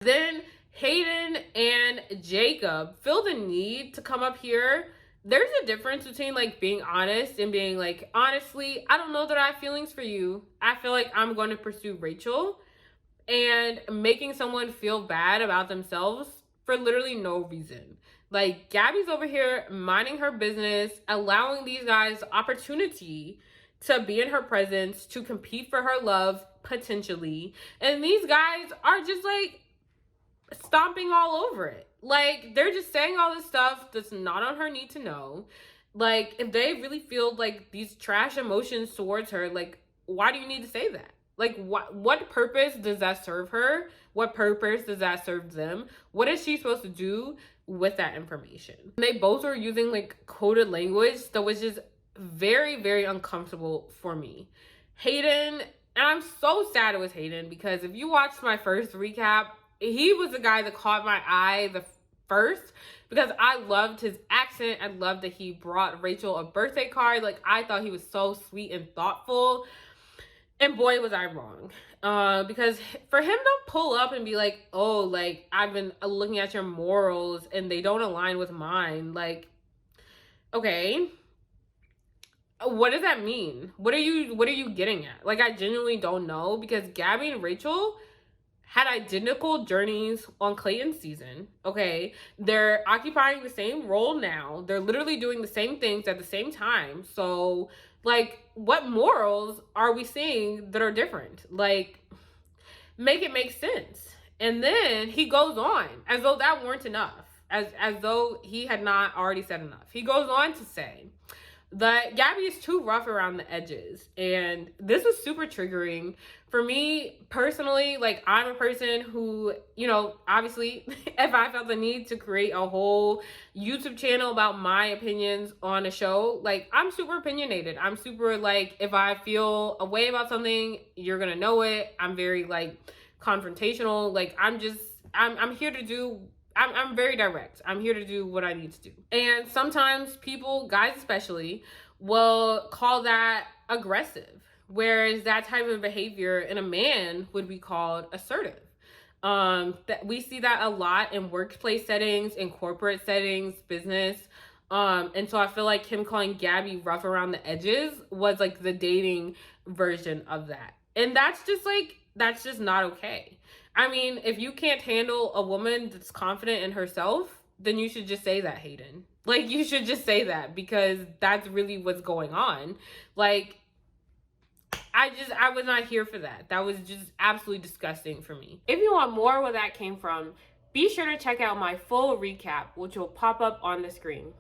Then Hayden and Jacob feel the need to come up here. There's a difference between like being honest and being like, honestly, I don't know that I have feelings for you. I feel like I'm going to pursue Rachel, and making someone feel bad about themselves for literally no reason. Like, Gabby's over here minding her business, allowing these guys opportunity to be in her presence, to compete for her love, potentially. And these guys are just like stomping all over it. Like, they're just saying all this stuff that's not on her need to know. Like, if they really feel like these trash emotions towards her, like, why do you need to say that? Like, what purpose does that serve her? What purpose does that serve them? What is she supposed to do with that information? They both are using like coded language that was just very, very uncomfortable for me. Hayden, and I'm so sad it was Hayden, because if you watched my first recap, he was the guy that caught my eye the first, because I loved his accent. I loved that he brought Rachel a birthday card. Like, I thought he was so sweet and thoughtful. And boy, was I wrong. Because for him to pull up and be like, oh, like, I've been looking at your morals and they don't align with mine. Like, okay, what does that mean? What are you getting at? Like, I genuinely don't know, because Gabby and Rachel had identical journeys on Clayton's season. Okay, they're occupying the same role now. They're literally doing the same things at the same time. So, like, what morals are we seeing that are different? Like, make it make sense. And then he goes on as though that weren't enough, as though he had not already said enough. He goes on to say that Gabby is too rough around the edges. And this was super triggering for me personally. Like, I'm a person who, you know, obviously, if I felt the need to create a whole YouTube channel about my opinions on a show, like, I'm super opinionated. I'm super, like, if I feel a way about something, you're gonna know it. I'm very, like, confrontational. Like, I'm here to do, I'm very direct. I'm here to do what I need to do. And sometimes people, guys especially, will call that aggressive, whereas that type of behavior in a man would be called assertive. That we see that a lot in workplace settings, in corporate settings, business. And so I feel like him calling Gabby rough around the edges was like the dating version of that. And that's just not okay. I mean, if you can't handle a woman that's confident in herself, then you should just say that, Hayden. Like, you should just say that, because that's really what's going on. Like, I was not here for that. That was just absolutely disgusting for me. If you want more where that came from, be sure to check out my full recap, which will pop up on the screen.